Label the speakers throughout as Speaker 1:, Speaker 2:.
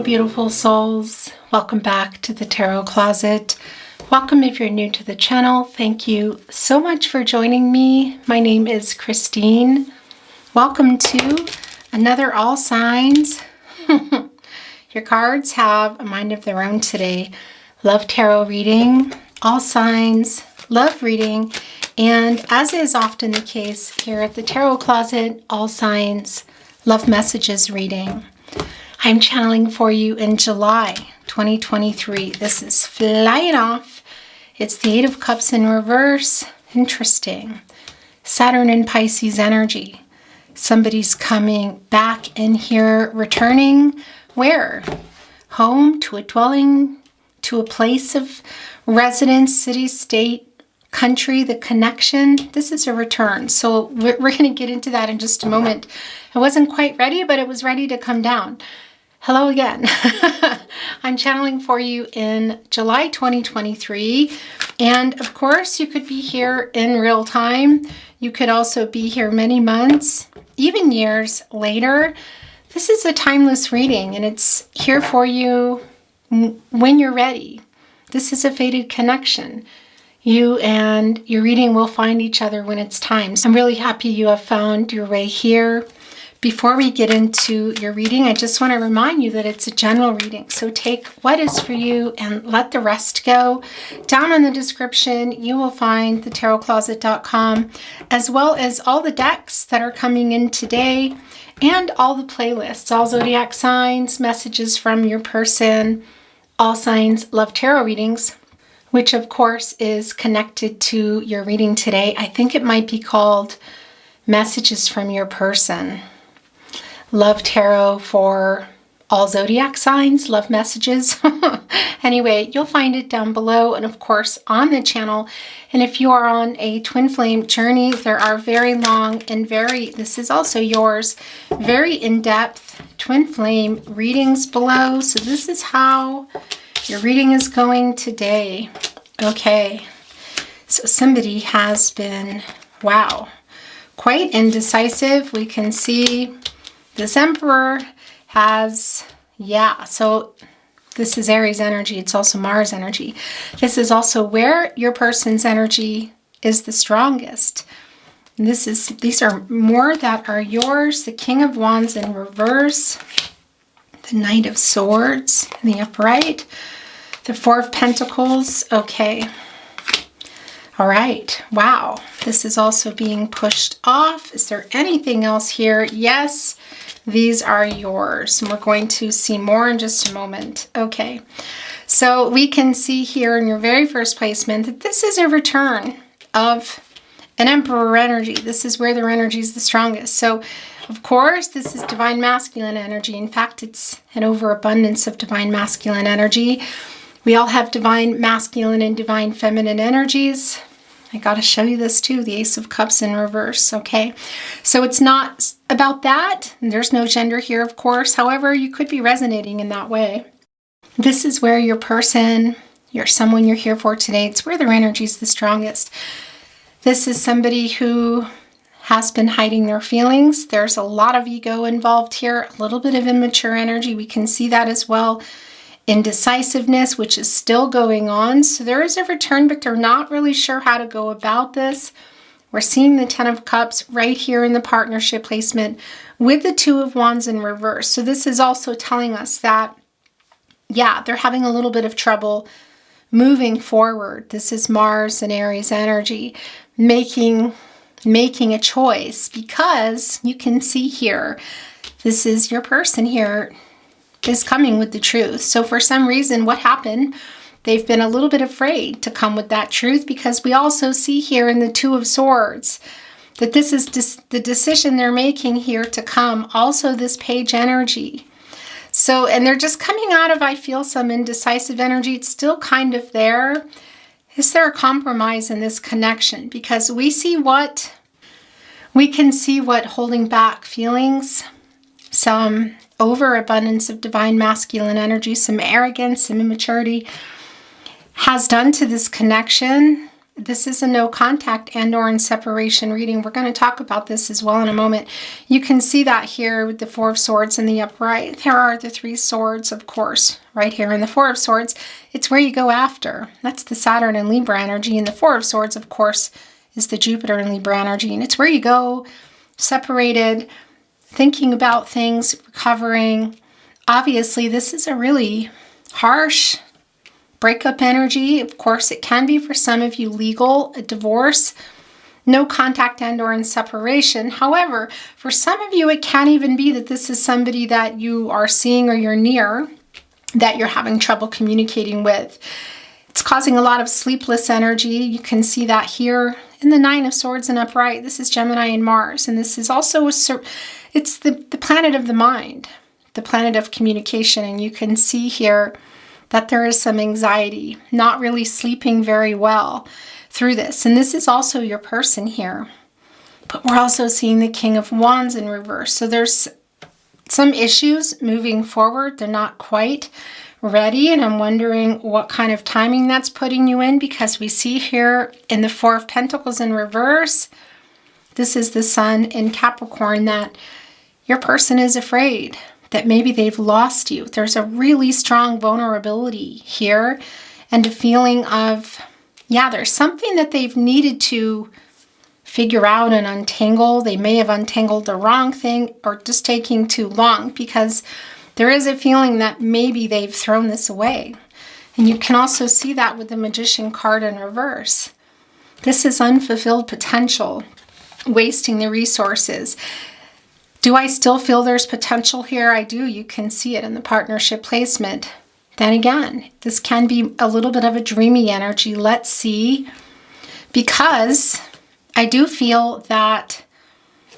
Speaker 1: beautiful souls. Welcome back to the Tarot Closet. Welcome if you're new to the channel. Thank you so much for joining me. My name is Christine. Welcome to another All Signs. Your cards have a mind of their own today. Love tarot reading, all signs, love reading, and as is often the case here at the Tarot Closet, all signs, love messages reading. I'm channeling for you in July 2023. This is flying off. It's the Eight of Cups in reverse. Interesting. Saturn and Pisces energy. Somebody's coming back in here, returning where? Home, to a dwelling, to a place of residence, city, state, country, the connection. This is a return. So we're going to get into that in just a moment. I wasn't quite ready, but it was ready to come down. Hello again. I'm channeling for you in July 2023. And of course, you could be here in real time. You could also be here many months, even years later. This is a timeless reading and it's here for you when you're ready. This is a fated connection. You and your reading will find each other when it's time. So I'm really happy you have found your way here. Before we get into your reading, I just want to remind you that it's a general reading. So take what is for you and let the rest go. Down in the description, you will find the tarotcloset.com, as well as all the decks that are coming in today and all the playlists, all zodiac signs, messages from your person, all signs, love tarot readings, which of course is connected to your reading today. I think it might be called Messages from Your Person. Love tarot for all zodiac signs, love messages. Anyway, you'll find it down below and of course on the channel. And if you are on a twin flame journey, there are very long and this is also yours, very in-depth twin flame readings below. So this is how your reading is going today. Okay, so somebody has been, wow, quite indecisive. We can see this Emperor has, so this is Aries energy. It's also Mars energy. This is also where your person's energy is the strongest. And these are more that are yours. The King of Wands in reverse, the Knight of Swords in the upright, the Four of Pentacles. Okay. All right. Wow. This is also being pushed off. Is there anything else here? Yes. These are yours. And we're going to see more in just a moment. Okay. So we can see here in your very first placement that this is a return of an Emperor energy. This is where their energy is the strongest. So of course, this is divine masculine energy. In fact, it's an overabundance of divine masculine energy. We all have divine masculine and divine feminine energies. I got to show you this too, the Ace of Cups in reverse, okay? So it's not about that. There's no gender here, of course. However, you could be resonating in that way. This is where your person, someone you're here for today, it's where their energy is the strongest. This is somebody who has been hiding their feelings. There's a lot of ego involved here, a little bit of immature energy. We can see that as well. Indecisiveness, which is still going on. So there is a return, but they're not really sure how to go about this. We're seeing the Ten of Cups right here in the partnership placement with the Two of Wands in reverse. So this is also telling us that, they're having a little bit of trouble moving forward. This is Mars and Aries energy, making a choice, because you can see here, this is your person here is coming with the truth. So for some reason, what happened? They've been a little bit afraid to come with that truth, because we also see here in the Two of Swords that this is the decision they're making here to come. Also this Page energy. So, and they're just coming out of, I feel, some indecisive energy. It's still kind of there. Is there a compromise in this connection? Because we can see what holding back feelings, some overabundance of divine masculine energy, some arrogance, some immaturity has done to this connection. This is a no contact and or in separation reading. We're going to talk about this as well in a moment. You can see that here with the Four of Swords in the upright. There are the Three Swords, of course, right here in the Four of Swords. It's where you go after. That's the Saturn and Libra energy. And the Four of Swords, of course, is the Jupiter and Libra energy. And it's where you go separated, thinking about things, recovering. Obviously, this is a really harsh breakup energy. Of course, it can be for some of you legal, a divorce, no contact and or in separation. However, for some of you, it can even be that this is somebody that you are seeing or you're near that you're having trouble communicating with. It's causing a lot of sleepless energy. You can see that here in the Nine of Swords and upright. This is Gemini and Mars. And this is also, it's the planet of the mind, the planet of communication. And you can see here that there is some anxiety, not really sleeping very well through this. And this is also your person here. But we're also seeing the King of Wands in reverse. So there's some issues moving forward. They're not quite ready. And I'm wondering what kind of timing that's putting you in, because we see here in the Four of Pentacles in reverse, this is the Sun in Capricorn, that your person is afraid that maybe they've lost you. There's a really strong vulnerability here and a feeling of, yeah, there's something that they've needed to figure out and untangle. They may have untangled the wrong thing or just taking too long, because there is a feeling that maybe they've thrown this away. And you can also see that with the Magician card in reverse. This is unfulfilled potential, wasting the resources. Do I still feel there's potential here? I do. You can see it in the partnership placement. Then again, this can be a little bit of a dreamy energy. Let's see. Because I do feel that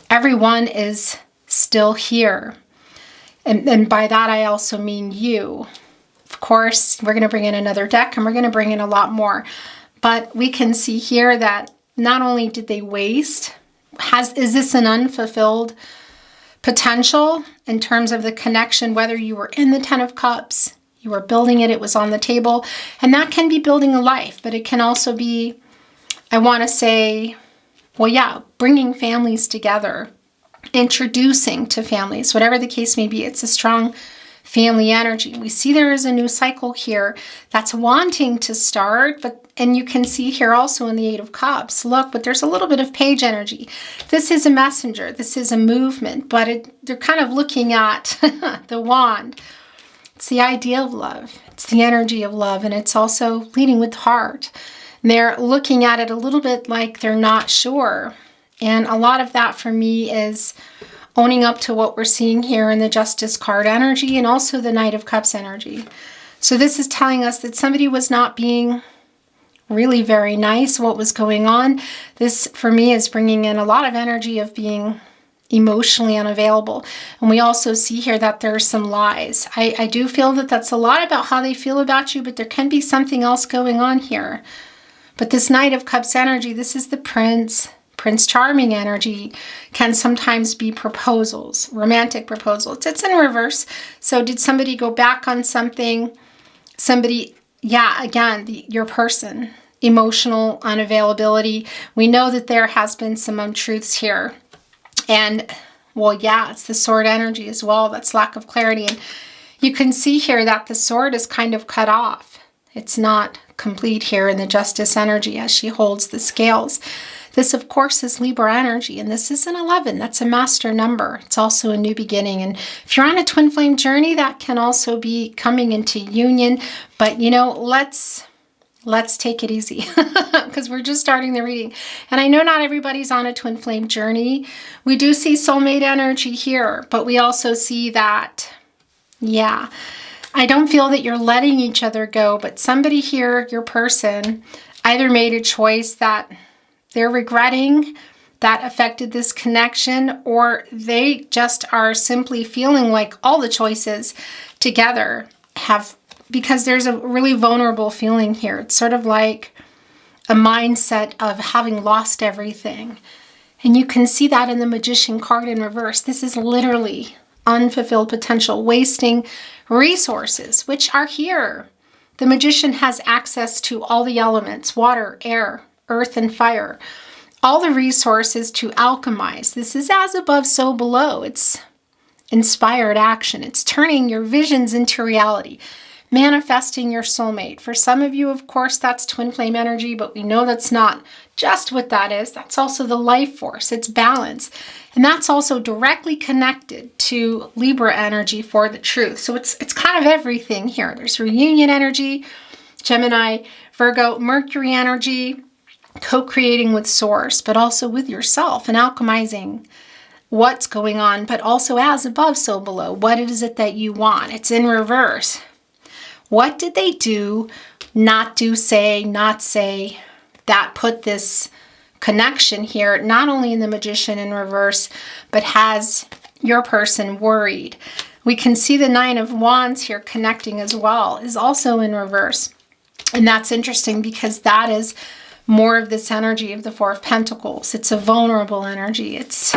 Speaker 1: everyone is still here. And by that, I also mean you. Of course, we're going to bring in another deck and we're going to bring in a lot more. But we can see here that not only did they waste, is this an unfulfilled potential in terms of the connection, whether you were in the Ten of Cups, you were building it, it was on the table, and that can be building a life, but it can also be, I want to say, well, yeah, bringing families together, introducing to families, whatever the case may be. It's a strong family energy. We see there is a new cycle here that's wanting to start, and you can see here also in the Eight of Cups, look, but there's a little bit of page energy. This is a messenger. This is a movement, but they're kind of looking at the wand. It's the idea of love. It's the energy of love, and it's also leading with the heart. And they're looking at it a little bit like they're not sure. And a lot of that for me is owning up to what we're seeing here in the Justice card energy and also the Knight of Cups energy. So this is telling us that somebody was not being really very nice, what was going on. This, for me, is bringing in a lot of energy of being emotionally unavailable. And we also see here that there's some lies. I do feel that that's a lot about how they feel about you, but there can be something else going on here. But this Knight of Cups energy, this is the Prince Charming energy, can sometimes be proposals, romantic proposals. It's in reverse. So did somebody go back on something? Somebody, yeah, again, your person, emotional unavailability. We know that there has been some untruths here. And, well, yeah, it's the Sword energy as well. That's lack of clarity. And you can see here that the Sword is kind of cut off. It's not complete here in the Justice energy as she holds the scales. This, of course, is Libra energy, and this is an 11. That's a master number. It's also a new beginning. And if you're on a twin flame journey, that can also be coming into union. But, you know, let's take it easy because we're just starting the reading. And I know not everybody's on a twin flame journey. We do see soulmate energy here, but we also see that, yeah, I don't feel that you're letting each other go, but somebody here, your person, either made a choice that they're regretting that affected this connection, or they just are simply feeling like all the choices together have, because there's a really vulnerable feeling here. It's sort of like a mindset of having lost everything. And you can see that in the Magician card in reverse. This is literally unfulfilled potential, wasting resources, which are here. The Magician has access to all the elements, water, air, earth and fire. All the resources to alchemize. This is as above, so below. It's inspired action. It's turning your visions into reality. Manifesting your soulmate. For some of you, of course, that's twin flame energy, but we know that's not just what that is. That's also the life force. It's balance. And that's also directly connected to Libra energy for the truth. So it's kind of everything here. There's reunion energy, Gemini, Virgo, Mercury energy, co-creating with source, but also with yourself and alchemizing what's going on, but also as above, so below. What is it that you want? It's in reverse. What did they do, not do, say, not say, that put this connection here, not only in the Magician in reverse, but has your person worried? We can see the Nine of Wands here connecting as well, is also in reverse. And that's interesting because that is more of this energy of the Four of Pentacles. It's a vulnerable energy. It's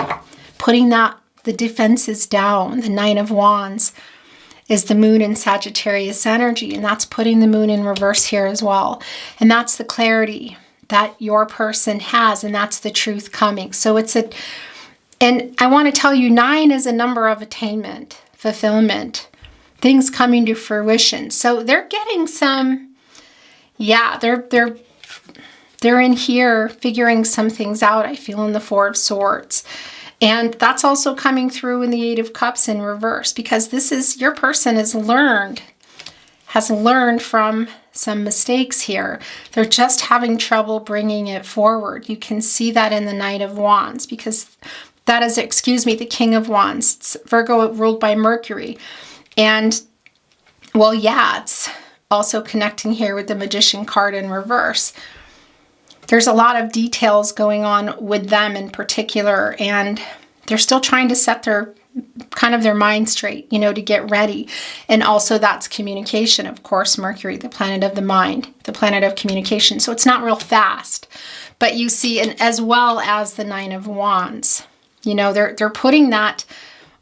Speaker 1: putting the defenses down. The Nine of Wands is the moon in Sagittarius energy, and that's putting the moon in reverse here as well. And that's the clarity that your person has, and that's the truth coming. So and I want to tell you, 9 is a number of attainment, fulfillment, things coming to fruition. So they're getting some, yeah, they're in here figuring some things out, I feel, in the Four of Swords. And that's also coming through in the Eight of Cups in reverse, because this is, your person has learned from some mistakes here. They're just having trouble bringing it forward. You can see that in the Knight of Wands, because that is, the King of Wands. It's Virgo ruled by Mercury. And, well, yeah, it's also connecting here with the Magician card in reverse. There's a lot of details going on with them in particular, and they're still trying to set their mind straight, to get ready. And also that's communication, of course, Mercury, the planet of the mind, the planet of communication. So it's not real fast, but you see, and as well as the Nine of Wands, they're putting that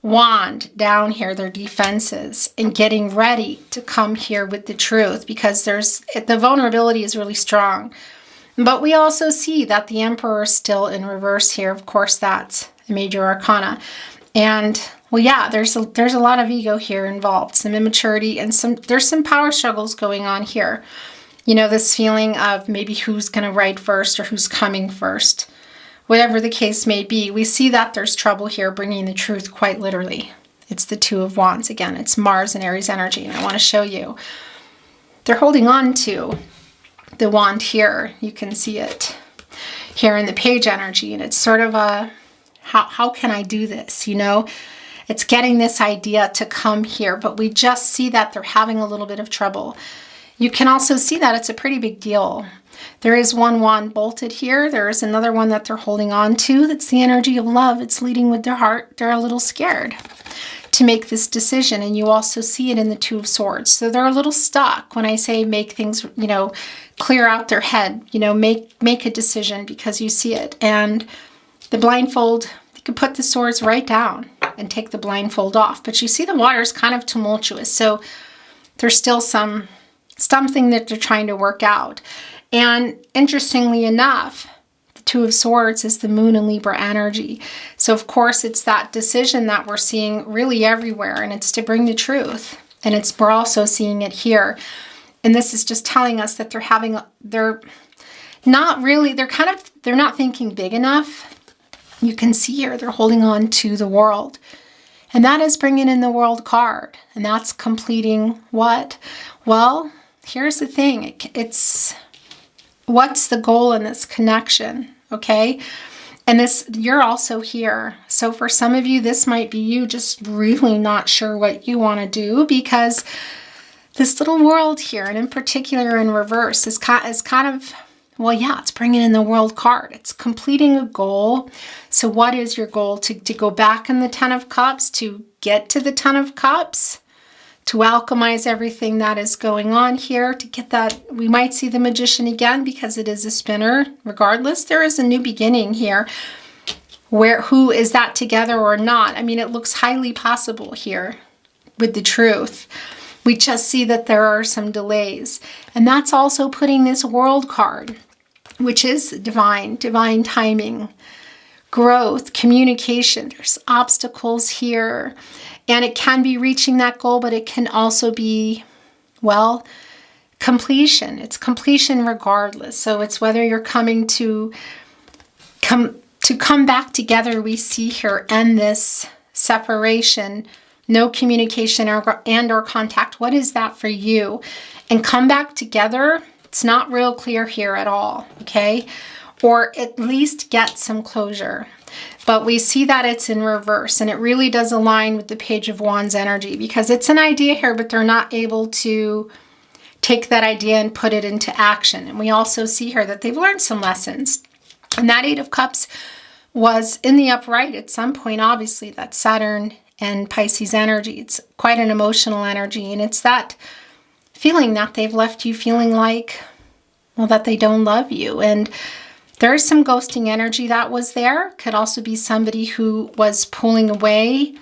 Speaker 1: wand down here, their defenses, and getting ready to come here with the truth, because the vulnerability is really strong. But we also see that the Emperor is still in reverse here. Of course, that's a major arcana. And, well, yeah, there's a lot of ego here involved, some immaturity, and there's some power struggles going on here. This feeling of maybe who's going to write first or who's coming first. Whatever the case may be, we see that there's trouble here bringing the truth quite literally. It's the Two of Wands again. It's Mars and Aries energy, and I want to show you. They're holding on to the wand here. You can see it here in the Page energy, and it's sort of a, how can I do this? It's getting this idea to come here, but we just see that they're having a little bit of trouble. You can also see that it's a pretty big deal. There is one wand bolted here. There is another one that they're holding on to. That's the energy of love. It's leading with their heart. They're a little scared to make this decision, and you also see it in the Two of Swords. So they're a little stuck when I say make things, clear out their head, make a decision, because you see it. And the blindfold, you can put the swords right down and take the blindfold off, but you see the water is kind of tumultuous. So there's still something that they're trying to work out. And interestingly enough, the Two of Swords is the moon in Libra energy. So of course it's that decision that we're seeing really everywhere, and it's to bring the truth. And we're also seeing it here. And this is just telling us that they're not thinking big enough. You can see here they're holding on to the World. And that is bringing in the World card. And that's completing what? Well, here's the thing. It's what's the goal in this connection, okay? And you're also here. So for some of you, this might be you just really not sure what you want to do, because this little World here, and in particular in reverse, is kind of, well, yeah, it's bringing in the World card. It's completing a goal. So what is your goal? To go back in the Ten of Cups, to get to the Ten of Cups, to alchemize everything that is going on here, to get that. We might see the Magician again because it is a spinner. Regardless, there is a new beginning here. Who is that together or not? I mean, it looks highly possible here with the truth. We just see that there are some delays. And that's also putting this World card. which is divine timing, growth, communication. There's obstacles here, and it can be reaching that goal, but it can also be, well, completion. It's completion regardless. So it's whether you're coming to come back together, we see here, and this separation, no communication or contact. What is that for you? And come back together. It's not real clear here at all, okay? Or at least get some closure. But we see that it's in reverse, and it really does align with the Page of Wands energy, because it's an idea here, but they're not able to take that idea and put it into action. And we also see here that they've learned some lessons. And that Eight of Cups was in the upright at some point. Obviously, that's Saturn and Pisces energy. It's quite an emotional energy, and it's that feeling that they've left you feeling like, well, that they don't love you. And there's some ghosting energy that was there. Could also be somebody who was pulling away.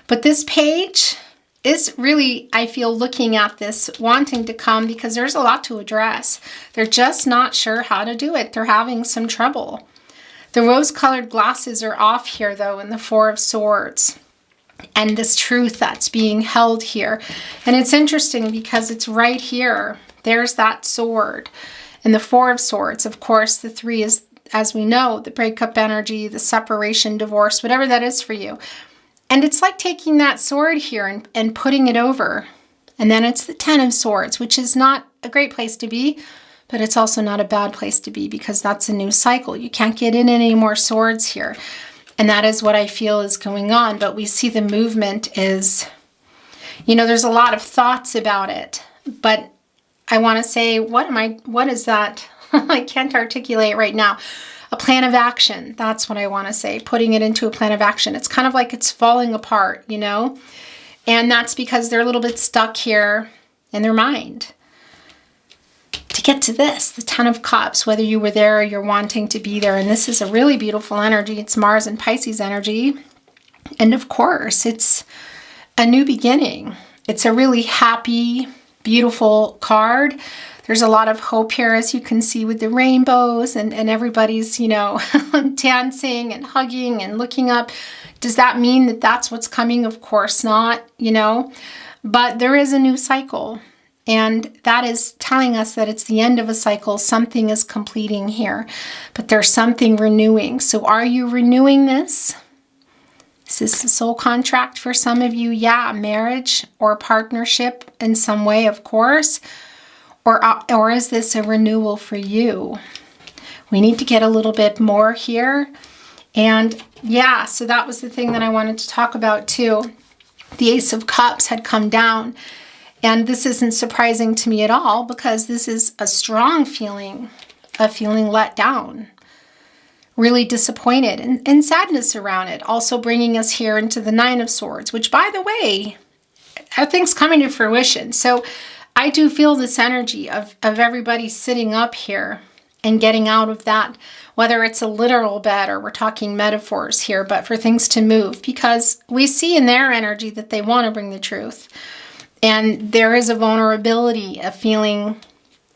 Speaker 1: But this page is really, I feel, looking at this, wanting to come, because there's a lot to address. They're just not sure how to do it. They're having some trouble. The rose-colored glasses are off here, though, in the Four of Swords. And this truth that's being held here. And it's interesting because it's right here. There's that sword. And the Four of Swords, of course, the three is, as we know, the breakup energy, the separation, divorce, whatever that is for you. And it's like taking that sword here and putting it over. And then it's the Ten of Swords, which is not a great place to be, but it's also not a bad place to be, because that's a new cycle. You can't get in any more swords here. And that is what I feel is going on. But we see the movement is, you know, there's a lot of thoughts about it. But I want to say, what is that? I can't articulate right now. A plan of action. That's what I want to say. Putting it into a plan of action. It's kind of like it's falling apart, you know? And that's because they're a little bit stuck here in their mind. To get to this, the Ten of Cups, whether you were there or you're wanting to be there. And this is a really beautiful energy. It's Mars and Pisces energy. And of course, it's a new beginning. It's a really happy, beautiful card. There's a lot of hope here, as you can see, with the rainbows and everybody's, you know, dancing and hugging and looking up. Does that mean that that's what's coming? Of course not, you know, but there is a new cycle. And that is telling us that it's the end of a cycle. Something is completing here, but there's something renewing. So are you renewing this? Is this a soul contract for some of you? Yeah, marriage or partnership in some way, of course. Or is this a renewal for you? We need to get a little bit more here. And yeah, so that was the thing that I wanted to talk about too. The Ace of Cups had come down. And this isn't surprising to me at all, because this is a strong feeling of feeling let down, really disappointed, and sadness around it. Also bringing us here into the Nine of Swords, which, by the way, everything's coming to fruition. So I do feel this energy of everybody sitting up here and getting out of that, whether it's a literal bed or we're talking metaphors here, but for things to move, because we see in their energy that they want to bring the truth. And there is a vulnerability, a feeling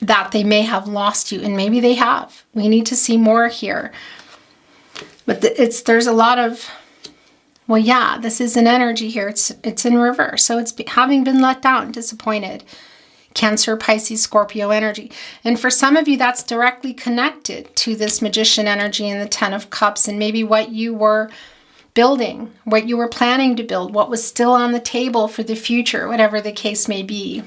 Speaker 1: that they may have lost you, and maybe they have. We need to see more here. But there's a lot of, well, yeah, this is an energy here. It's in reverse. So it's having been let down, disappointed. Cancer, Pisces, Scorpio energy. And for some of you, that's directly connected to this Magician energy and the Ten of Cups, and maybe what you were building, what you were planning to build, what was still on the table for the future, whatever the case may be.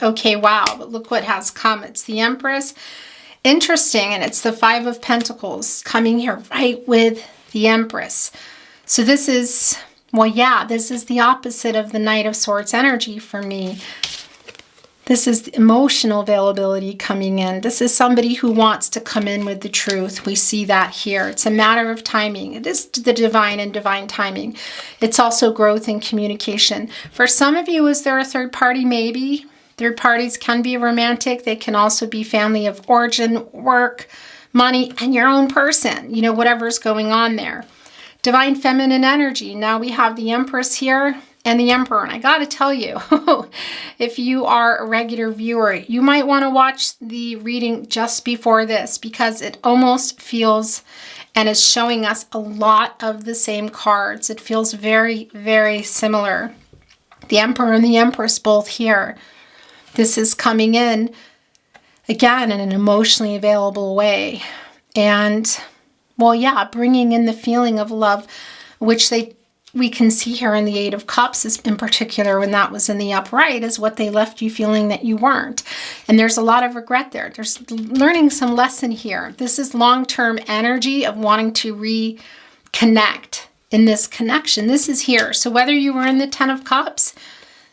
Speaker 1: Okay, wow, but look what has come. It's the Empress. Interesting, and it's the Five of Pentacles coming here right with the Empress. So this is, well, yeah, this is the opposite of the Knight of Swords energy for me. This is the emotional availability coming in. This is somebody who wants to come in with the truth. We see that here. It's a matter of timing. It is the divine and divine timing. It's also growth and communication. For some of you, is there a third party? Maybe. Third parties can be romantic. They can also be family of origin, work, money, and your own person. You know, whatever's going on there. Divine feminine energy. Now we have the Empress here. and the Emperor. And I got to tell you, if you are a regular viewer, you might want to watch the reading just before this, because it almost feels and is showing us a lot of the same cards. It feels very, very similar. The Emperor and the Empress both here. This is coming in, again, in an emotionally available way. And, well, yeah, bringing in the feeling of love, which we can see here in the Eight of Cups, is in particular when that was in the upright, is what they left you feeling that you weren't. And there's a lot of regret there. There's learning some lesson here. This is long-term energy of wanting to reconnect in this connection. This is here. So whether you were in the Ten of Cups,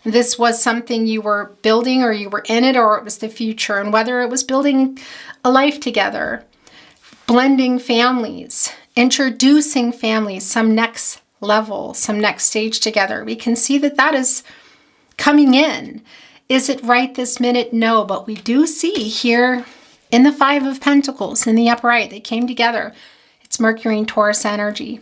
Speaker 1: this was something you were building, or you were in it, or it was the future. And whether it was building a life together, blending families, introducing families, some next level, some next stage together, we can see that that is coming in. Is it right this minute? No, but we do see here in the Five of Pentacles, in the upright, they came together. It's Mercury and Taurus energy.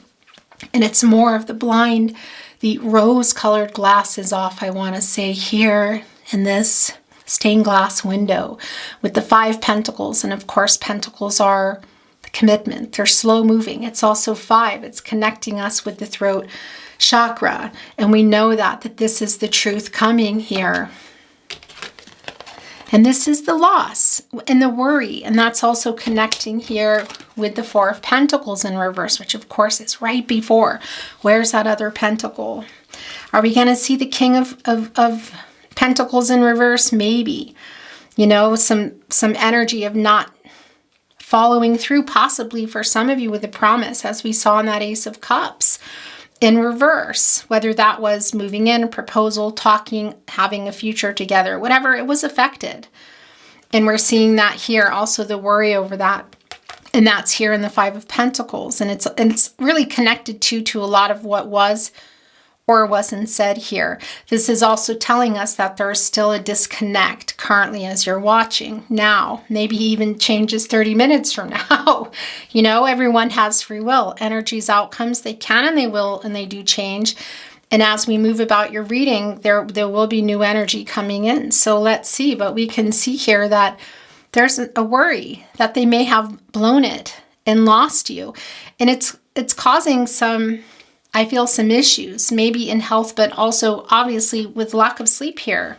Speaker 1: And it's more of the blind, the rose-colored glass is off, I want to say, here in this stained glass window with the Five Pentacles. And of course, Pentacles are commitment. They're slow moving. It's also 5. It's connecting us with the throat chakra. And we know that this is the truth coming here. And this is the loss and the worry. And that's also connecting here with the Four of Pentacles in reverse, which of course is right before. Where's that other pentacle? Are we going to see the King of Pentacles in reverse? Maybe. You know, some energy of not following through, possibly for some of you, with a promise, as we saw in that Ace of Cups in reverse, whether that was moving in, proposal, talking, having a future together, whatever, it was affected. And we're seeing that here, also the worry over that. And that's here in the Five of Pentacles. And it's really connected to a lot of what was or wasn't said here. This is also telling us that there is still a disconnect currently as you're watching now. Maybe even changes 30 minutes from now. You know, everyone has free will. Energies, outcomes, they can and they will, and they do change. And as we move about your reading, there will be new energy coming in. So let's see. But we can see here that there's a worry that they may have blown it and lost you. And it's causing some, I feel, some issues, maybe in health, but also obviously with lack of sleep here.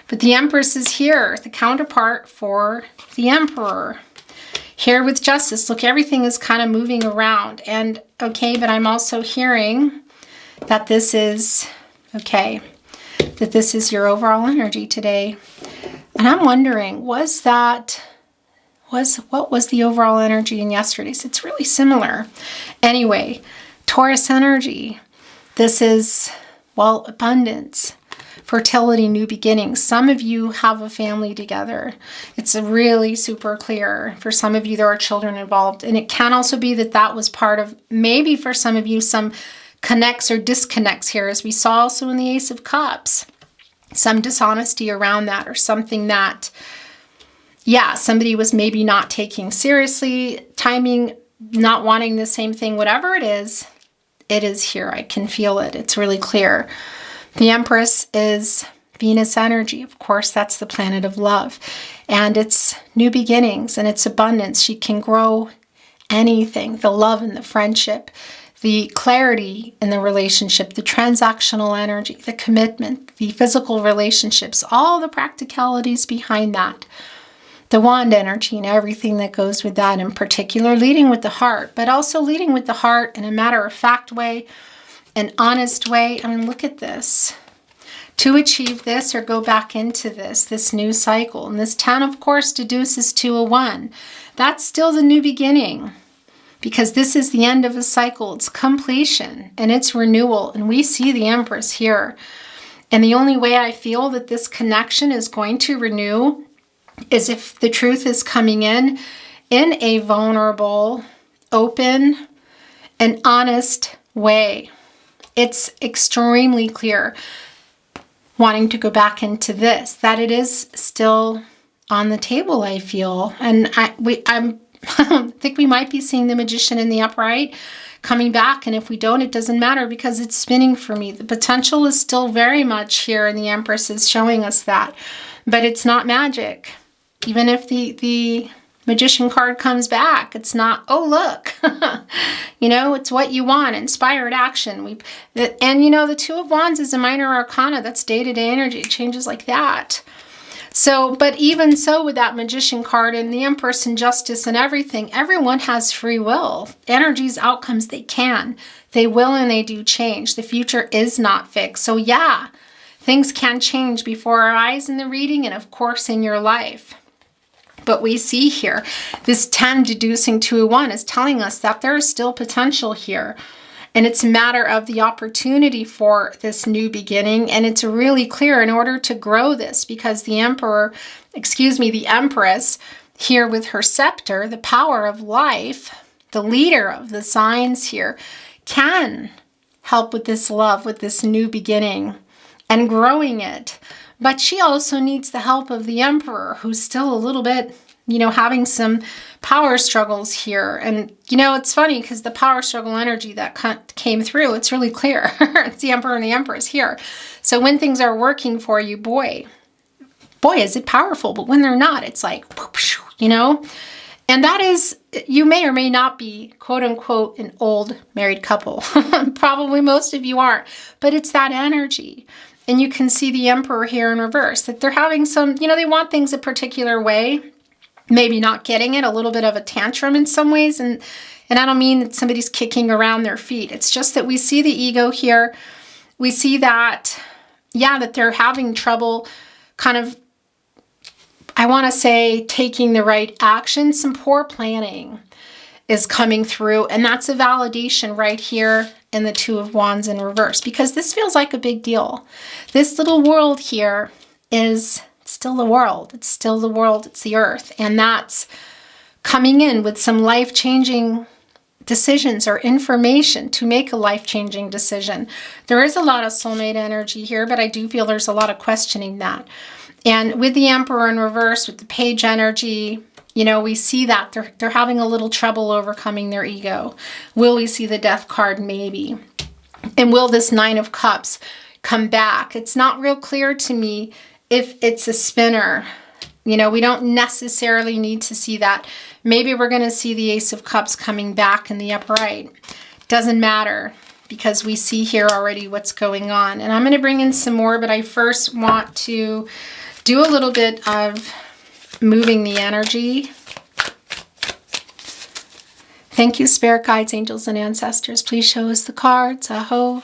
Speaker 1: But the Empress is here, the counterpart for the Emperor. Here with Justice, look, everything is kind of moving around. And okay, but I'm also hearing that this is, okay, that this is your overall energy today. And I'm wondering, what was the overall energy in yesterday's? It's really similar. Anyway, Taurus energy. This is, well, abundance, fertility, new beginnings. Some of you have a family together. It's really super clear. For some of you, there are children involved. And it can also be that was part of, maybe for some of you, some connects or disconnects here, as we saw also in the Ace of Cups. Some dishonesty around that, or something that, yeah, somebody was maybe not taking seriously, timing, not wanting the same thing, whatever it is here. I can feel it. It's really clear. The Empress is Venus energy. Of course, that's the planet of love. And it's new beginnings and it's abundance. She can grow anything. The love and the friendship, the clarity in the relationship, the transactional energy, the commitment, the physical relationships, all the practicalities behind that. The wand energy and everything that goes with that, in particular, leading with the heart, but also leading with the heart in a matter-of-fact way, an honest way. I mean, look at this. To achieve this or go back into this new cycle. And this 10, of course, deduces to a 1. That's still the new beginning, because this is the end of a cycle. It's completion and it's renewal. And we see the Empress here. And the only way I feel that this connection is going to renew is if the truth is coming in a vulnerable, open, and honest way. It's extremely clear, wanting to go back into this, that it is still on the table, I feel. And I think we might be seeing the Magician in the upright, coming back. And if we don't, it doesn't matter because it's spinning for me. The potential is still very much here, and the Empress is showing us that. But it's not magic. Even if the Magician card comes back, it's not, oh, look, you know, it's what you want, inspired action. And, you know, the Two of Wands is a minor arcana. That's day-to-day energy. It changes like that. So, but even so with that Magician card and the Empress and Justice and everything, everyone has free will. Energies, outcomes, they can. They will and they do change. The future is not fixed. So yeah, things can change before our eyes in the reading and of course in your life. But we see here, this 10 deducing 2 1 is telling us that there is still potential here. And it's a matter of the opportunity for this new beginning. And it's really clear in order to grow this, because the the Empress here with her scepter, the power of life, the leader of the signs here, can help with this love, with this new beginning and growing it. But she also needs the help of the Emperor, who's still a little bit, you know, having some power struggles here. And, you know, it's funny because the power struggle energy that came through, it's really clear. It's the Emperor and the Empress here. So when things are working for you, boy, is it powerful. But when they're not, it's like, you know. And that is, you may or may not be, quote unquote, an old married couple. Probably most of you aren't. But it's that energy. And you can see the Emperor here in reverse, that they're having some, you know, they want things a particular way, maybe not getting it, a little bit of a tantrum in some ways. And I don't mean that somebody's kicking around their feet. It's just that we see the ego here. We see that, yeah, that they're having trouble kind of, I want to say, taking the right action. Some poor planning is coming through. And that's a validation right here in the Two of Wands in reverse, because this feels like a big deal. This little world here is still the world. It's still the world. It's the earth. And that's coming in with some life-changing decisions or information to make a life-changing decision. There is a lot of soulmate energy here, but I do feel there's a lot of questioning that. And with the Emperor in reverse, with the Page energy, you know, we see that they're having a little trouble overcoming their ego. Will we see the Death card? Maybe. And will this Nine of Cups come back? It's not real clear to me if it's a spinner. You know, we don't necessarily need to see that. Maybe we're going to see the Ace of Cups coming back in the upright. Doesn't matter, because we see here already what's going on. And I'm going to bring in some more, but I first want to do a little bit of moving the energy. Thank you, Spirit Guides, Angels, and Ancestors. Please show us the cards. Aho.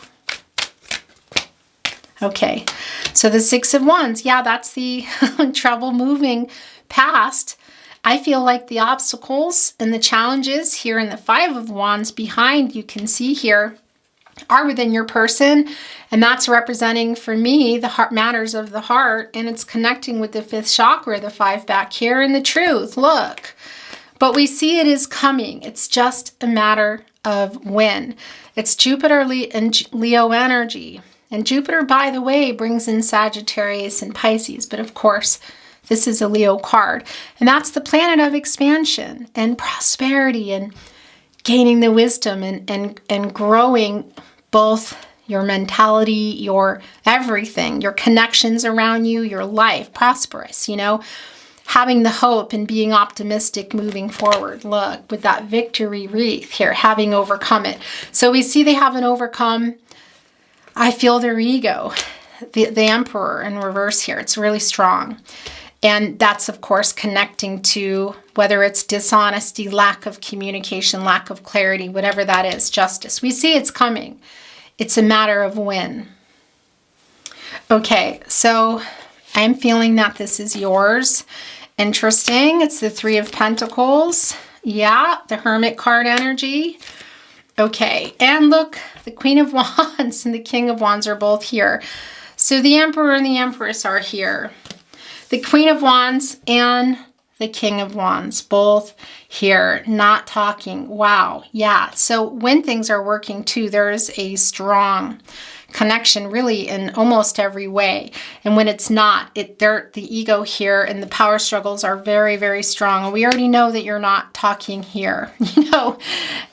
Speaker 1: Okay, so the Six of Wands. Yeah, that's the trouble moving past. I feel like the obstacles and the challenges here in the Five of Wands behind, you can see here, are within your person. And that's representing for me the heart matters of the heart, and it's connecting with the fifth chakra, the 5 back here, and the truth. Look, but we see it is coming. It's just a matter of when. It's Jupiter and Leo energy. And Jupiter, by the way, brings in Sagittarius and Pisces. But of course, this is a Leo card. And that's the planet of expansion and prosperity and gaining the wisdom and growing both your mentality, your everything, your connections around you, your life, prosperous, you know, having the hope and being optimistic moving forward. Look, with that victory wreath here, having overcome it. So we see they haven't overcome, I feel, their ego, the Emperor in reverse here. It's really strong. And that's, of course, connecting to whether it's dishonesty, lack of communication, lack of clarity, whatever that is, justice. We see it's coming. It's a matter of when. Okay, so I'm feeling that this is yours. Interesting. It's the Three of Pentacles. Yeah, the Hermit card energy. Okay, and look, the Queen of Wands and the King of Wands are both here. So the Emperor and the Empress are here. The Queen of Wands and the King of Wands, both here, not talking. Wow, yeah. So when things are working too, there is a strong connection really in almost every way. And when it's not, the ego here and the power struggles are very, very strong. And we already know that you're not talking here, you know.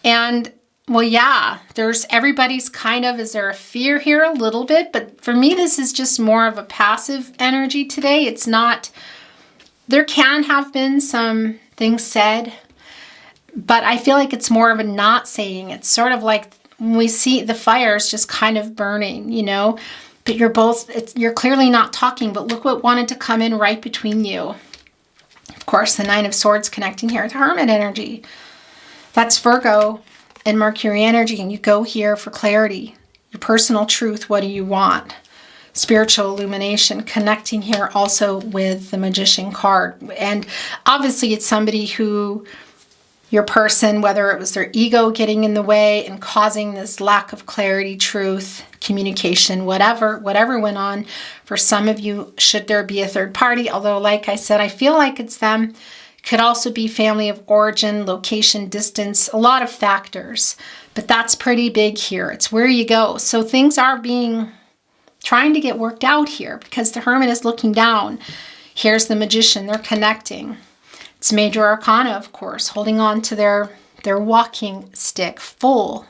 Speaker 1: And Well, yeah, everybody's kind of, is there a fear here a little bit? But for me, this is just more of a passive energy today. It's not, there can have been some things said, but I feel like it's more of a not saying. It's sort of like when we see the fires just kind of burning, you know, but you're clearly not talking, but look what wanted to come in right between you. Of course, the Nine of Swords connecting here with Hermit energy. That's Virgo and Mercury energy, and you go here for clarity, your personal truth. What do you want? Spiritual illumination connecting here also with the Magician card. And obviously it's somebody who, your person, whether it was their ego getting in the way and causing this lack of clarity, truth, communication, whatever went on. For some of you, should there be a third party? Although, like I said, I feel like it's them. Could also be family of origin, location, distance, a lot of factors. But that's pretty big here. It's where you go. So things are trying to get worked out here because the Hermit is looking down. Here's the Magician. They're connecting. It's Major Arcana, of course, holding on to their walking stick full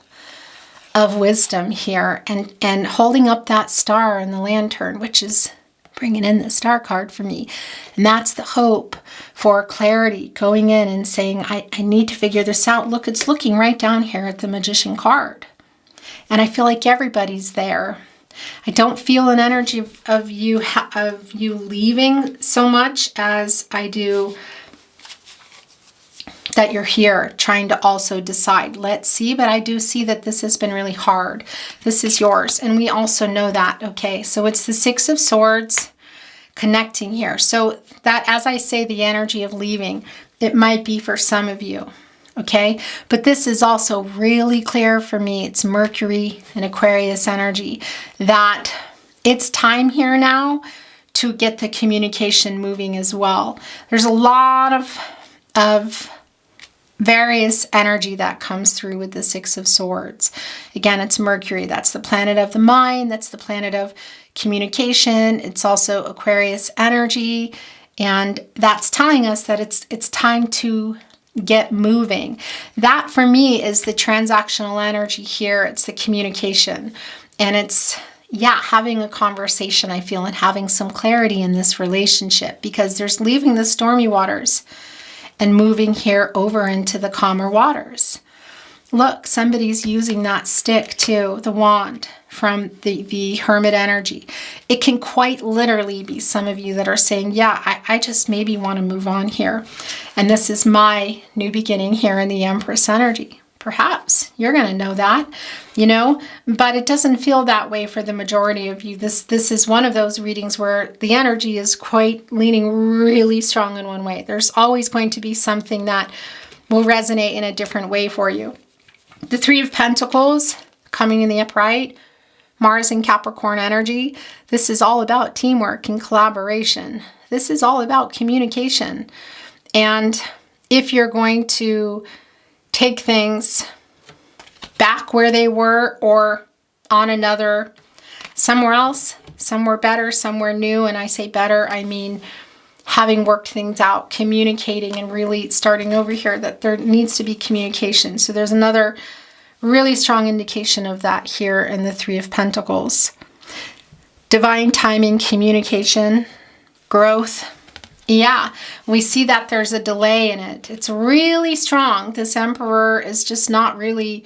Speaker 1: of wisdom here and holding up that star and the lantern, which is bringing in the star card for me. And that's the hope for clarity, going in and saying, I need to figure this out. Look, it's looking right down here at the Magician card. And I feel like everybody's there. I don't feel an energy of you leaving so much as I do that you're here trying to also decide. Let's see, but I do see that this has been really hard. This is yours. And we also know that, okay? So it's the Six of Swords connecting here. So that, as I say, the energy of leaving, it might be for some of you, okay? But this is also really clear for me. It's Mercury and Aquarius energy that it's time here now to get the communication moving as well. There's a lot of various energy that comes through with the Six of Swords. Again, it's Mercury. That's the planet of the mind. That's the planet of communication. It's also Aquarius energy. And that's telling us that it's time to get moving. That for me is the transactional energy here. It's the communication. And it's, yeah, having a conversation, I feel, and having some clarity in this relationship, because there's leaving the stormy waters and moving here over into the calmer waters. Look, somebody's using that stick too, the wand from the Hermit energy. It can quite literally be some of you that are saying, yeah, I just maybe want to move on here. And this is my new beginning here in the Empress energy. Perhaps you're going to know that, you know, but it doesn't feel that way for the majority of you. This is one of those readings where the energy is quite leaning really strong in one way. There's always going to be something that will resonate in a different way for you. The Three of Pentacles coming in the upright, Mars and Capricorn energy. This is all about teamwork and collaboration. This is all about communication. And if you're going to take things back where they were or on another, somewhere else, somewhere better, somewhere new. And I say better, I mean having worked things out, communicating and really starting over here, that there needs to be communication. So there's another really strong indication of that here in the Three of Pentacles. Divine timing, communication, growth. Yeah, we see that there's a delay in it. It's really strong. This Emperor is just not really,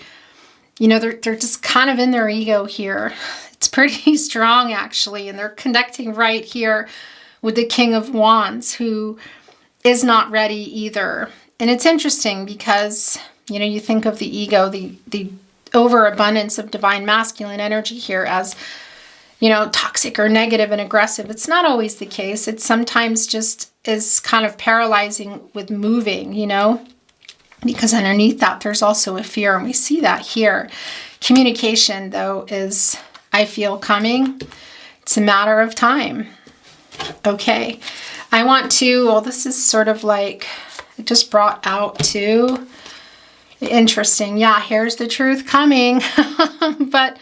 Speaker 1: you know, they're just kind of in their ego here. It's pretty strong, actually. And they're connecting right here with the King of Wands, who is not ready either. And it's interesting because, you know, you think of the ego, the overabundance of divine masculine energy here as, you know, toxic or negative and aggressive. It's not always the case. It sometimes just is kind of paralyzing with moving, you know, because underneath that, there's also a fear. And we see that here. Communication, though, is, I feel, coming. It's a matter of time. Okay. I want to, well, this is sort of like, it just brought out too. Interesting. Yeah, here's the truth coming. But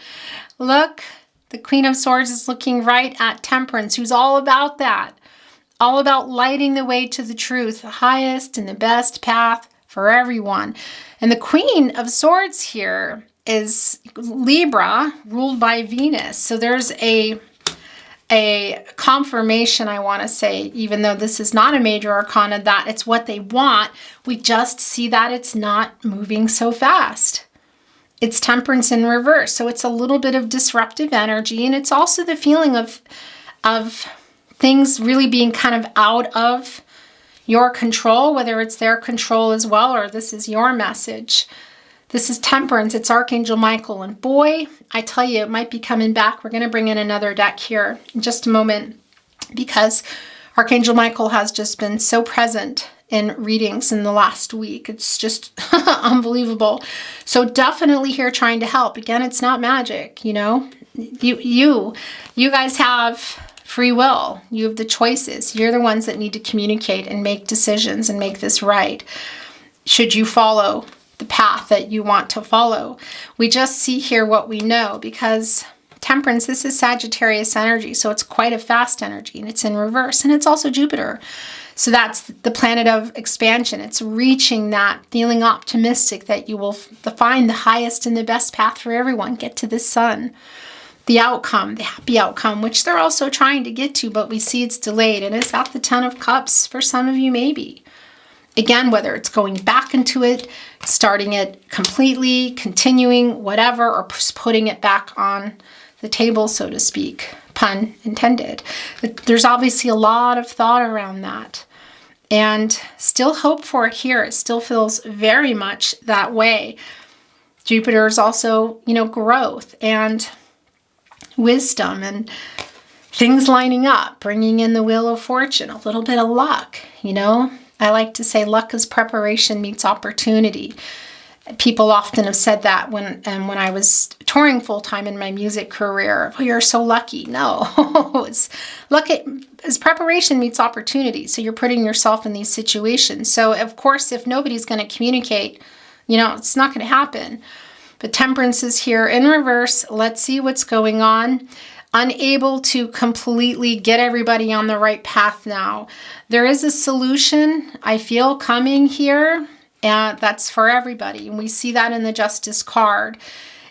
Speaker 1: look, the Queen of Swords is looking right at Temperance, who's all about that. All about lighting the way to the truth, the highest and the best path for everyone. And the Queen of Swords here is Libra, ruled by Venus. So there's a confirmation, I want to say, even though this is not a major arcana, that it's what they want. We just see that it's not moving so fast. It's Temperance in reverse. So it's a little bit of disruptive energy. And it's also the feeling of things really being kind of out of your control, whether it's their control as well, or this is your message. This is Temperance. It's Archangel Michael. And boy, I tell you, it might be coming back. We're going to bring in another deck here in just a moment, because Archangel Michael has just been so present in readings in the last week. It's just unbelievable. So definitely here trying to help. Again, it's not magic, you know. You guys have free will. You have the choices. You're the ones that need to communicate and make decisions and make this right. Should you follow the path that you want to follow? We just see here what we know, because Temperance, this is Sagittarius energy, so it's quite a fast energy, and it's in reverse, and it's also Jupiter. So that's the planet of expansion. It's reaching that, feeling optimistic that you will find the highest and the best path for everyone, get to the sun. The outcome, the happy outcome, which they're also trying to get to, but we see it's delayed, and it's at the Ten of Cups for some of you, maybe. Again, whether it's going back into it, starting it completely, continuing, whatever, or just putting it back on the table, so to speak, pun intended. There's obviously a lot of thought around that, and still hope for it here. It still feels very much that way. Jupiter is also, you know, growth and wisdom and things lining up, bringing in the Wheel of Fortune, a little bit of luck, you know. I like to say luck is preparation meets opportunity. People often have said that when I was touring full-time in my music career. Oh, you're so lucky. No, it's luck is preparation meets opportunity. So you're putting yourself in these situations. So of course, if nobody's going to communicate, you know, it's not going to happen. But Temperance is here in reverse. Let's see what's going on. Unable to completely get everybody on the right path now. There is a solution, I feel, coming here, and that's for everybody. And we see that in the Justice card.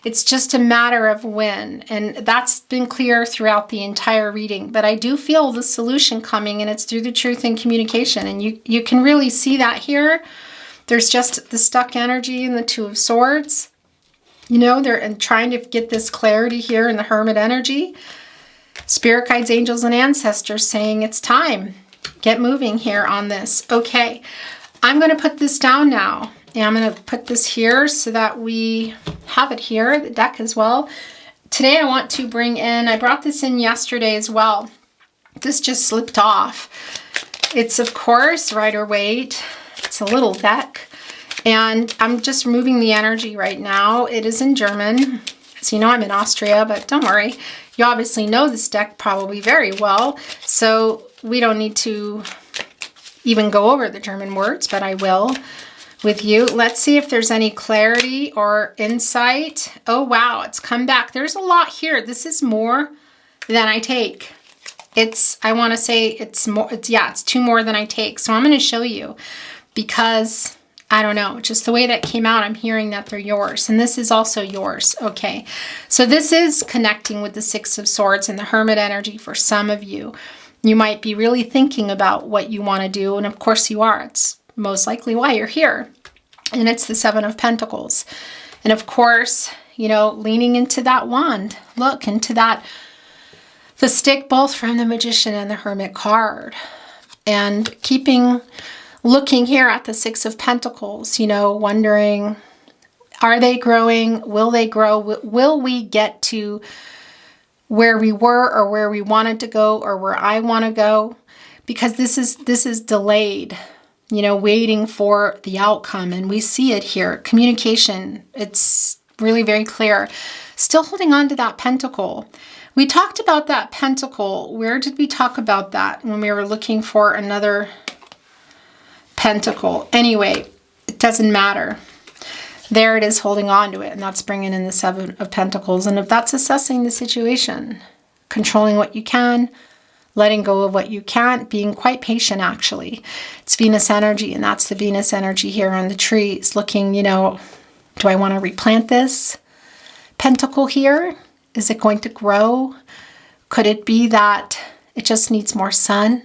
Speaker 1: It's just a matter of when, and that's been clear throughout the entire reading. But I do feel the solution coming, and it's through the truth and communication. And you can really see that here. There's just the stuck energy in the Two of Swords. You know, they're trying to get this clarity here in the Hermit energy. Spirit guides, angels, and ancestors saying it's time. Get moving here on this. Okay, I'm going to put this down now. And I'm going to put this here so that we have it here, the deck as well. Today I want to bring in, I brought this in yesterday as well. This just slipped off. It's, of course, Rider-Waite. It's a little deck. And I'm just removing the energy right now. It is in German. So you know I'm in Austria, but don't worry. You obviously know this deck probably very well. So we don't need to even go over the German words, but I will with you. Let's see if there's any clarity or insight. Oh, wow, it's come back. There's a lot here. This is more than I take. I want to say it's more, it's two more than I take. So I'm going to show you, because I don't know, just the way that came out, I'm hearing that they're yours. And this is also yours. Okay. So this is connecting with the Six of Swords and the Hermit energy for some of you. You might be really thinking about what you want to do. And of course you are. It's most likely why you're here. And it's the Seven of Pentacles. And of course, you know, leaning into that wand. Look into that, the stick, both from the Magician and the Hermit card. And looking here at the Six of Pentacles, you know, wondering, are they growing? Will they grow? Will we get to where we were, or where we wanted to go, or where I want to go? Because this is delayed, you know, waiting for the outcome. And we see it here. Communication, it's really very clear. Still holding on to that pentacle. We talked about that pentacle. Where did we talk about that when we were looking for another pentacle? Anyway, it doesn't matter. There it is, holding on to it, and that's bringing in the Seven of Pentacles. And if that's assessing the situation, controlling what you can, letting go of what you can't, being quite patient, actually. It's Venus energy, and that's the Venus energy here on the trees, looking, you know, do I want to replant this? pentacle here? Is it going to grow? Could it be that it just needs more sun?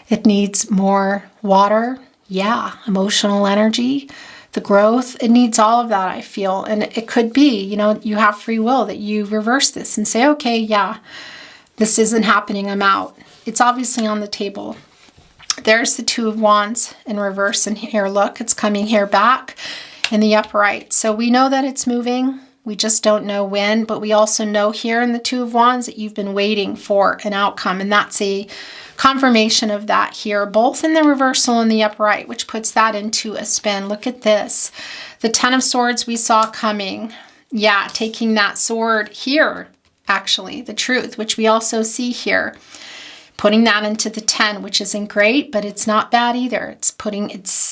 Speaker 1: It needs more water? Yeah, emotional energy, the growth. It needs all of that, I feel. And it could be, you know, you have free will that you reverse this and say, okay, yeah, this isn't happening. I'm out. It's obviously on the table. There's the Two of Wands in reverse. And here, look, it's coming here back in the upright. So we know that it's moving. We just don't know when, but we also know here in the Two of Wands that you've been waiting for an outcome, and that's a confirmation of that here, both in the reversal and the upright, which puts that into a spin. Look at this. The Ten of Swords we saw coming. Yeah, taking that sword here, actually, the truth, which we also see here. Putting that into the 10, which isn't great, but it's not bad either. It's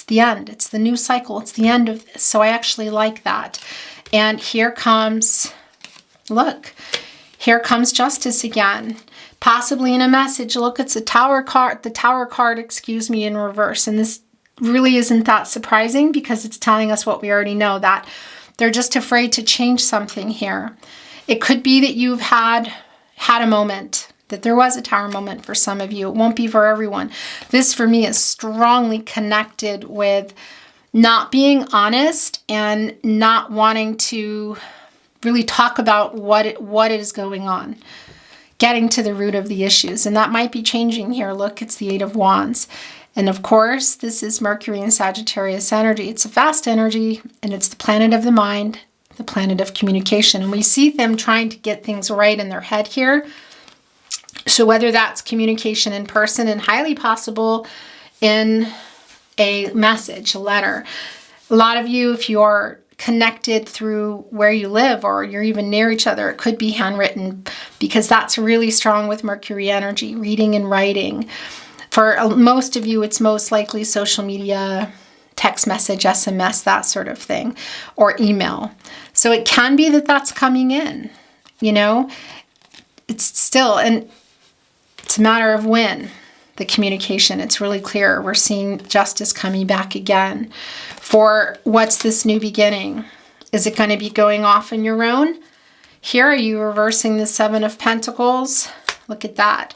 Speaker 1: the end. It's the new cycle. It's the end of this. So I actually like that. And here comes, look, here comes justice again, possibly in a message. Look, it's the Tower card, excuse me, in reverse. And this really isn't that surprising because it's telling us what we already know, that they're just afraid to change something here. It could be that you've had a moment, that there was a Tower moment for some of you. It won't be for everyone. This for me is strongly connected with not being honest and not wanting to really talk about what is going on, getting to the root of the issues. And that might be changing here. Look, it's the Eight of Wands. And of course, this is Mercury and Sagittarius energy. It's a fast energy, and it's the planet of the mind, the planet of communication. And we see them trying to get things right in their head here. So whether that's communication in person, and highly possible in a message, a letter. A lot of you, if you're connected through where you live or you're even near each other, it could be handwritten, because that's really strong with Mercury energy, reading and writing. For most of you, it's most likely social media, text message, SMS, that sort of thing, or email. So it can be that that's coming in, you know, it's still, and it's a matter of when. The communication, it's really clear. We're seeing justice coming back again. For what's this new beginning? Is it going to be going off on your own? Here, are you reversing the Seven of Pentacles? Look at that.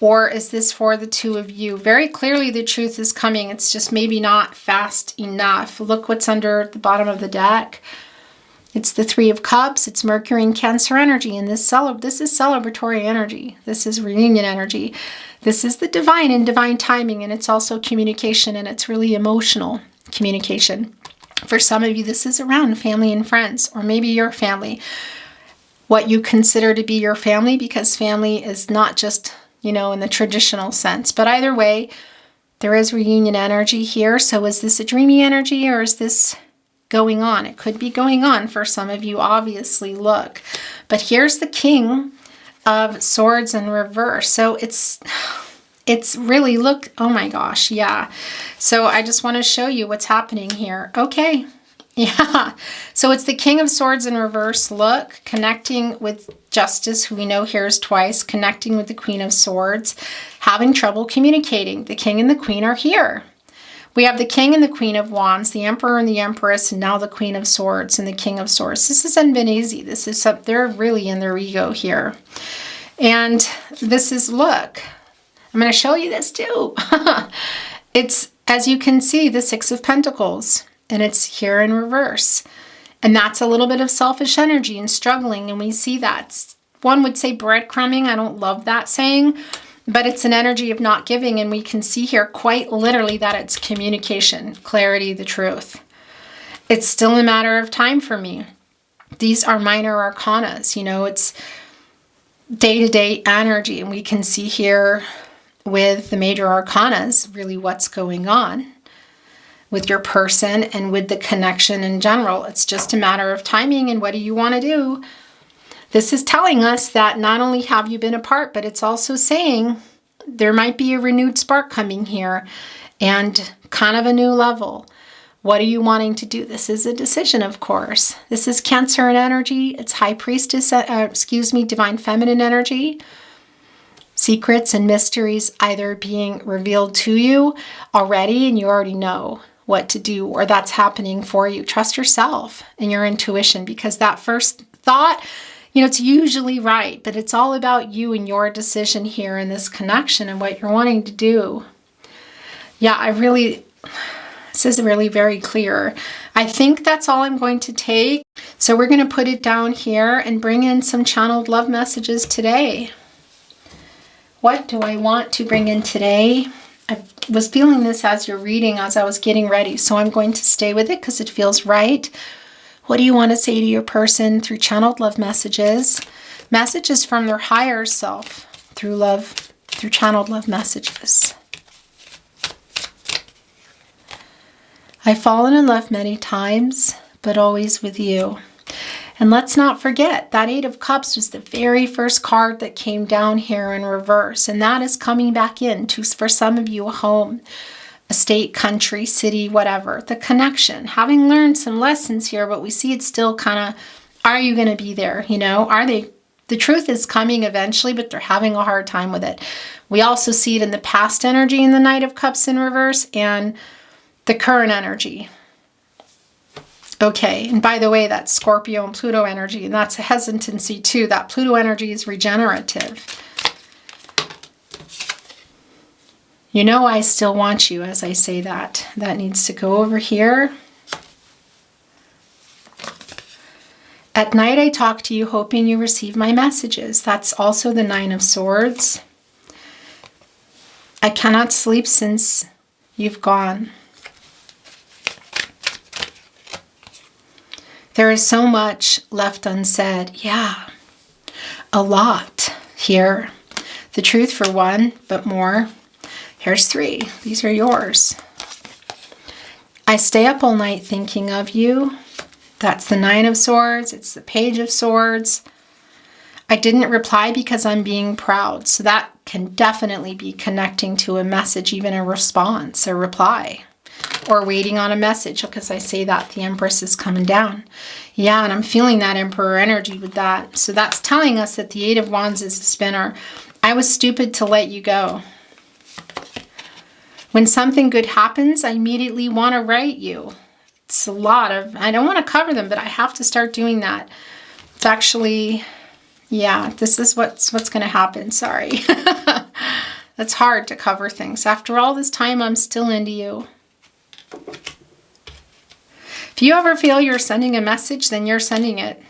Speaker 1: Or is this for the two of you? Very clearly the truth is coming. It's just maybe not fast enough. Look what's under the bottom of the deck. It's the Three of Cups. It's Mercury and Cancer energy. And this is celebratory energy. This is reunion energy. This is the divine and divine timing. And it's also communication. And it's really emotional communication. For some of you, this is around family and friends. Or maybe your family. What you consider to be your family. Because family is not just, you know, in the traditional sense. But either way, there is reunion energy here. So is this a dreamy energy, or is this going on? It could be going on for some of you, obviously. Look, but here's the King of Swords in reverse. So it's really, look, oh my gosh, yeah. So I just want to show you what's happening here. Okay, yeah. So it's the King of Swords in reverse. Look, connecting with Justice, who we know here is twice, connecting with the Queen of Swords, having trouble communicating. The King and the Queen are here. We have the King and the Queen of Wands, the Emperor and the Empress, and now the Queen of Swords and the King of Swords. This hasn't been easy. This is they're really in their ego here. And this is, look, I'm going to show you this too. It's, as you can see, the Six of Pentacles, and it's here in reverse. And that's a little bit of selfish energy and struggling, and we see that. One would say breadcrumbing. I don't love that saying. But it's an energy of not giving, and we can see here quite literally that it's communication, clarity, the truth. It's still a matter of time for me. These are minor arcanas, you know, it's day-to-day energy, and we can see here with the major arcanas really what's going on with your person and with the connection in general. It's just a matter of timing, and what do you want to do? This is telling us that not only have you been apart, but it's also saying there might be a renewed spark coming here and kind of a new level. What are you wanting to do? This is a decision, of course. This is Cancer energy. It's High Priestess, Divine Feminine energy. Secrets and mysteries either being revealed to you already and you already know what to do, or that's happening for you. Trust yourself and your intuition, because that first thought, you know, it's usually right, but it's all about you and your decision here in this connection and what you're wanting to do. Yeah, this is really very clear. I think that's all I'm going to take. So we're going to put it down here and bring in some channeled love messages today. What do I want to bring in today? I was feeling this as you're reading, as I was getting ready, so I'm going to stay with it because it feels right. What do you want to say to your person through channeled love messages? Messages from their higher self through love, through channeled love messages. I've fallen in love many times, but always with you. And let's not forget, that Eight of Cups was the very first card that came down here in reverse. And that is coming back in to, for some of you, a home, a state, country, city, whatever. The connection. Having learned some lessons here, but we see it's still kind of, are you going to be there? You know, are they? The truth is coming eventually, but they're having a hard time with it. We also see it in the past energy in the Knight of Cups in reverse and the current energy. Okay, and by the way, that's Scorpio and Pluto energy, and that's a hesitancy too. That Pluto energy is regenerative. You know I still want you as I say that. That needs to go over here. At night I talk to you hoping you receive my messages. That's also the Nine of Swords. I cannot sleep since you've gone. There is so much left unsaid. Yeah, a lot here. The truth for one, but more. Here's three. These are yours. I stay up all night thinking of you. That's the Nine of Swords. It's the Page of Swords. I didn't reply because I'm being proud. So that can definitely be connecting to a message, even a response, a reply. Or waiting on a message, because I say that the Empress is coming down. Yeah, and I'm feeling that Emperor energy with that. So that's telling us that the Eight of Wands is the spinner. I was stupid to let you go. When something good happens, I immediately want to write you. It's a lot of, I don't want to cover them, but I have to start doing that. It's actually, yeah, this is what's going to happen. Sorry. That's hard to cover things. After all this time, I'm still into you. If you ever feel you're sending a message, then you're sending it.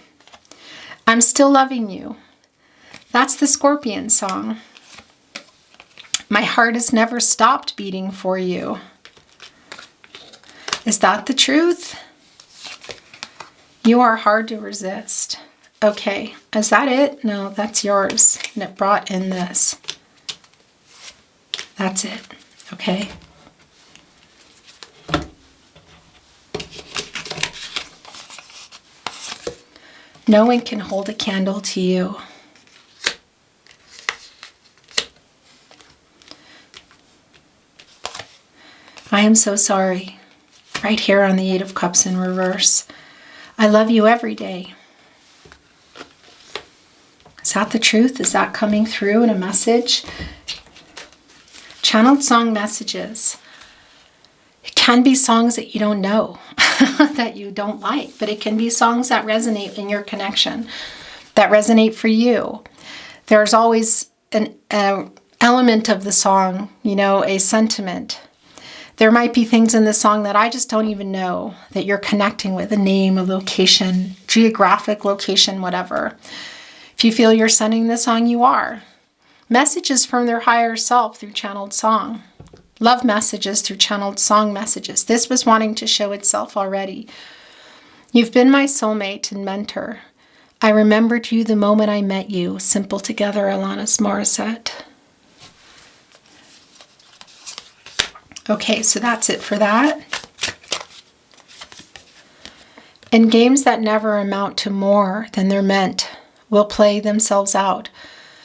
Speaker 1: I'm still loving you. That's the Scorpion song. My heart has never stopped beating for you. Is that the truth? You are hard to resist. Okay, is that it? No, that's yours. And it brought in this. That's it. Okay. No one can hold a candle to you. I am so sorry. Right here on the Eight of Cups in reverse. I love you every day. Is that the truth? Is that coming through in a message? Channeled song messages. It can be songs that you don't know, that you don't like, but it can be songs that resonate in your connection, that resonate for you. There's always an element of the song, you know, a sentiment. There might be things in the song that I just don't even know that you're connecting with, a name, a location, geographic location, whatever. If you feel you're sending the song, you are. Messages from their higher self through channeled song. Love messages through channeled song messages. This was wanting to show itself already. You've been my soulmate and mentor. I remembered you the moment I met you. Simple Together, Alanis Morissette. Okay, so that's it for that. And games that never amount to more than they're meant will play themselves out.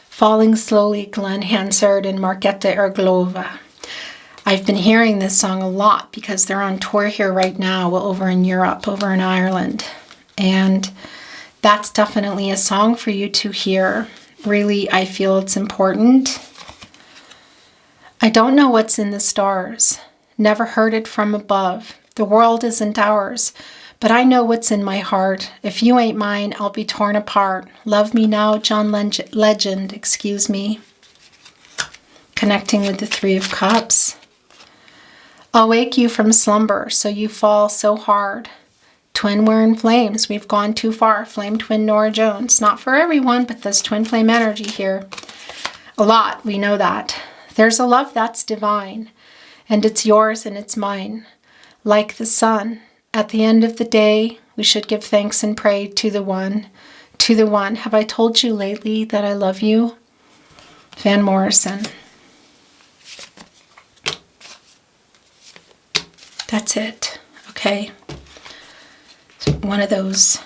Speaker 1: Falling Slowly, Glenn Hansard and Marketa Erglova. I've been hearing this song a lot because they're on tour here right now over in Europe, over in Ireland. And that's definitely a song for you to hear. Really, I feel it's important. I don't know what's in the stars. Never heard it from above. The world isn't ours, But I know what's in my heart. If you ain't mine, I'll be torn apart. Love me now, John Legend, excuse me. Connecting with the Three of Cups. I'll wake you from slumber, so you fall so hard. Twin, we're in flames. We've gone too far. Flame twin Nora Jones. Not for everyone, but there's twin flame energy here. A lot, we know that. There's a love that's divine, and it's yours and it's mine. Like the sun, at the end of the day, we should give thanks and pray to the one. To the one. Have I told you lately that I love you? Van Morrison. That's it. Okay. One of those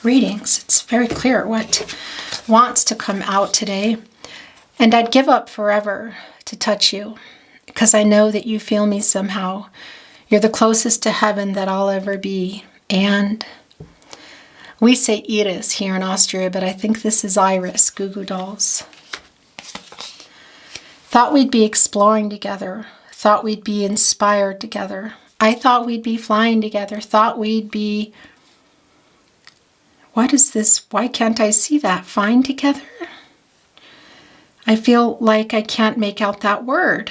Speaker 1: readings. It's very clear what wants to come out today. And I'd give up forever to touch you because I know that you feel me somehow. You're the closest to heaven that I'll ever be. And we say Iris here in Austria, but I think this is Iris, Goo Goo Dolls. Thought we'd be exploring together. Thought we'd be inspired together. I thought we'd be flying together. Thought we'd be... What is this? Why can't I see that? Fine together? I feel like I can't make out that word.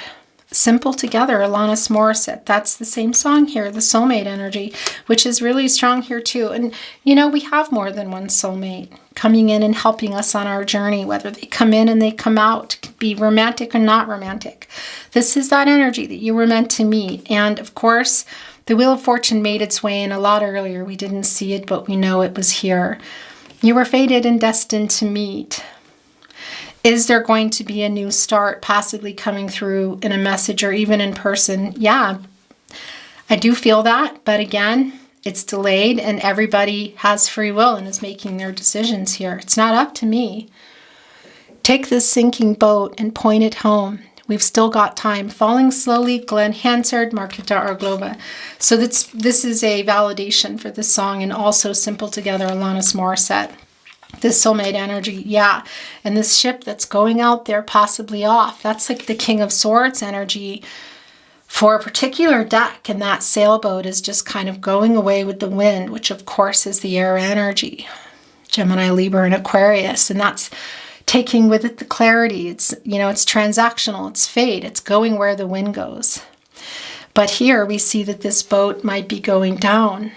Speaker 1: Simple Together, Alanis Morissette. That's the same song here, the soulmate energy, which is really strong here too. And you know, we have more than one soulmate coming in and helping us on our journey, whether they come in and they come out, it could be romantic or not romantic. This is that energy that you were meant to meet. And of course, the Wheel of Fortune made its way in a lot earlier. We didn't see it, but we know it was here. You were fated and destined to meet. Is there going to be a new start possibly coming through in a message or even in person? Yeah, I do feel that. But again, it's delayed and everybody has free will and is making their decisions here. It's not up to me. Take this sinking boat and point it home. We've still got time. Falling slowly, Glenn Hansard, Marketa Arglova. So this is a validation for this song, and also Simple Together, Alanis Morissette. This soulmate energy, yeah. And this ship that's going out there, possibly off, that's like the King of Swords energy for a particular deck. And that sailboat is just kind of going away with the wind, which of course is the air energy. Gemini, Libra, and Aquarius. And that's taking with it the clarity. It's, you know, it's transactional, it's fate, it's going where the wind goes. But here we see that this boat might be going down.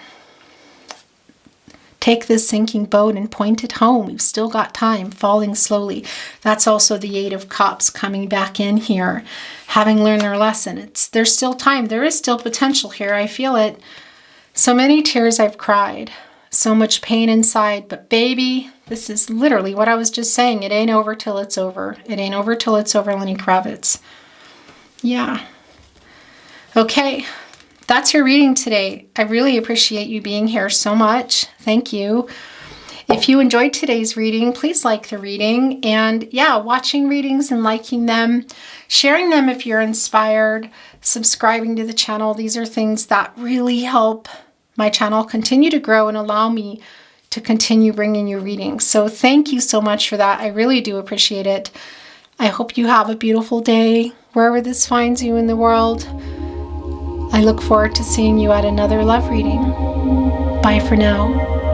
Speaker 1: Take this sinking boat and point it home. We've still got time. Falling slowly. That's also the Eight of Cups coming back in here. Having learned their lesson. There's still time. There is still potential here. I feel it. So many tears I've cried. So much pain inside. But baby, this is literally what I was just saying. It ain't over till it's over. It ain't over till it's over, Lenny Kravitz. Yeah. Okay. That's your reading today. I really appreciate you being here so much. Thank you. If you enjoyed today's reading, please like the reading. And yeah, watching readings and liking them, sharing them if you're inspired, subscribing to the channel. These are things that really help my channel continue to grow and allow me to continue bringing you readings. So thank you so much for that. I really do appreciate it. I hope you have a beautiful day wherever this finds you in the world. I look forward to seeing you at another love reading. Bye for now.